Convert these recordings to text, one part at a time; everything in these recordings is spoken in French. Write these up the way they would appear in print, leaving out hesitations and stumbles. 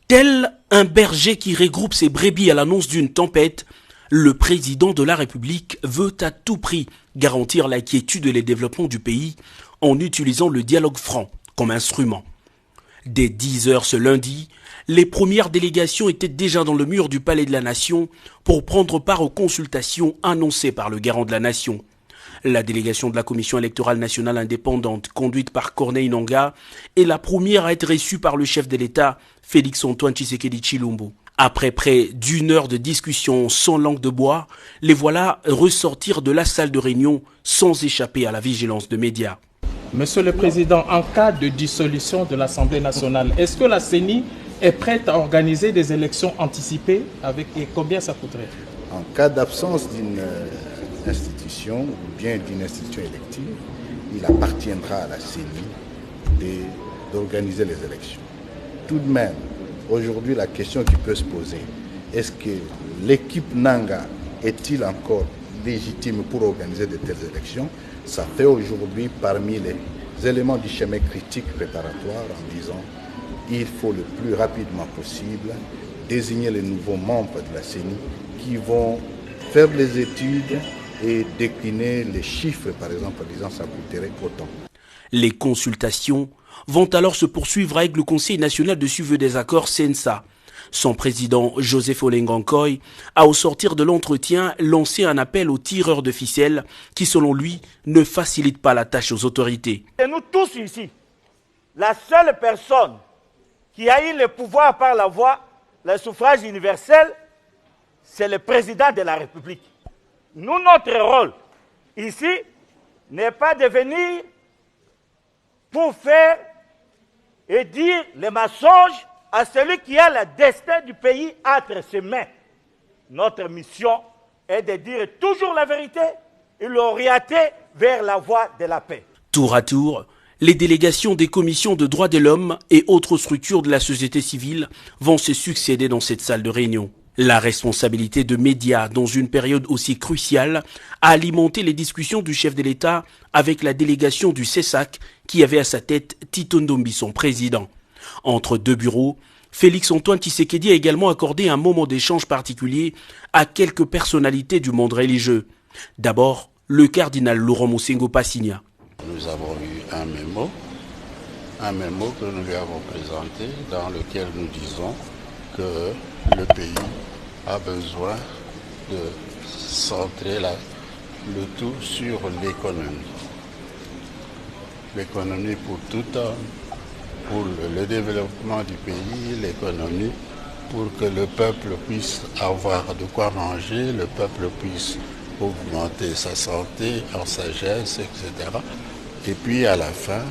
Tel un berger qui regroupe ses brebis à l'annonce d'une tempête, le président de la République veut à tout prix garantir la quiétude et le développement du pays en utilisant le dialogue franc comme instrument. Dès 10 heures ce lundi, les premières délégations étaient déjà dans le mur du Palais de la Nation pour prendre part aux consultations annoncées par le garant de la Nation. La délégation de la Commission électorale nationale indépendante, conduite par Corneille Nangaa, est la première à être reçue par le chef de l'État, Félix-Antoine Tshisekedi Tshilombo. Après près d'une heure de discussion sans langue de bois, les voilà ressortir de la salle de réunion sans échapper à la vigilance de médias. Monsieur le Président, en cas de dissolution de l'Assemblée nationale, est-ce que la CENI est prête à organiser des élections anticipées et combien ça coûterait? En cas d'absence d'une institution ou bien d'une institution élective, il appartiendra à la CENI d'organiser les élections. Tout de même, aujourd'hui, la question qui peut se poser, est-ce que l'équipe Nangaa est-il encore légitime pour organiser de telles élections? Ça fait aujourd'hui parmi les éléments du schéma critique préparatoire en disant il faut le plus rapidement possible désigner les nouveaux membres de la CENI qui vont faire les études et décliner les chiffres, par exemple, en disant ça coûterait autant. Les consultations vont alors se poursuivre avec le Conseil national de suivi des accords CNSA. Son président, Joseph Olengankoy, a au sortir de l'entretien lancé un appel aux tireurs de ficelles qui, selon lui, ne facilite pas la tâche aux autorités. Et nous tous ici, la seule personne qui a eu le pouvoir par la voie, le suffrage universel, c'est le président de la République. Nous, notre rôle ici n'est pas de venir pour faire et dire les mensonges à celui qui a le destin du pays entre ses mains. Notre mission est de dire toujours la vérité et l'orienter vers la voie de la paix. Tour à tour, les délégations des commissions de droits de l'homme et autres structures de la société civile vont se succéder dans cette salle de réunion. La responsabilité de médias dans une période aussi cruciale a alimenté les discussions du chef de l'État avec la délégation du CESAC qui avait à sa tête Tito Ndombi, son président. Entre deux bureaux, Félix-Antoine Tshisekedi a également accordé un moment d'échange particulier à quelques personnalités du monde religieux. D'abord, le cardinal Laurent Moussengo Passigna. Nous avons eu un mémo que nous lui avons présenté dans lequel nous disons que le pays a besoin de centrer le tout sur l'économie. L'économie pour tout homme, pour le développement du pays, l'économie pour que le peuple puisse avoir de quoi manger, le peuple puisse augmenter sa santé, en sagesse, etc. Et puis à la fin,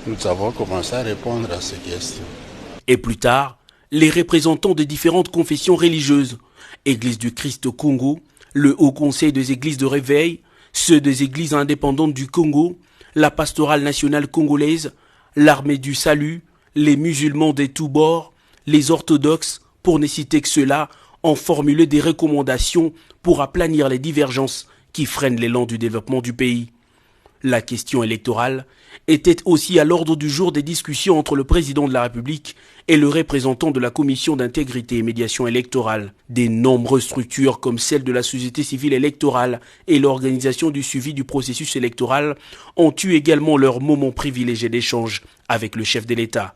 nous avons commencé à répondre à ces questions. Et plus tard, les représentants des différentes confessions religieuses, Église du Christ au Congo, le Haut Conseil des Églises de Réveil, ceux des Églises indépendantes du Congo, la Pastorale nationale congolaise, l'Armée du Salut, les musulmans des tous bords, les orthodoxes, pour ne citer que ceux-là, ont formulé des recommandations pour aplanir les divergences qui freinent l'élan du développement du pays. La question électorale était aussi à l'ordre du jour des discussions entre le président de la République et le représentant de la Commission d'intégrité et médiation électorale. Des nombreuses structures comme celle de la société civile électorale et l'organisation du suivi du processus électoral ont eu également leur moment privilégié d'échange avec le chef de l'État.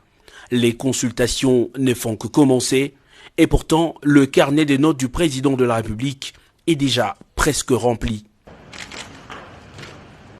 Les consultations ne font que commencer et pourtant le carnet des notes du président de la République est déjà presque rempli.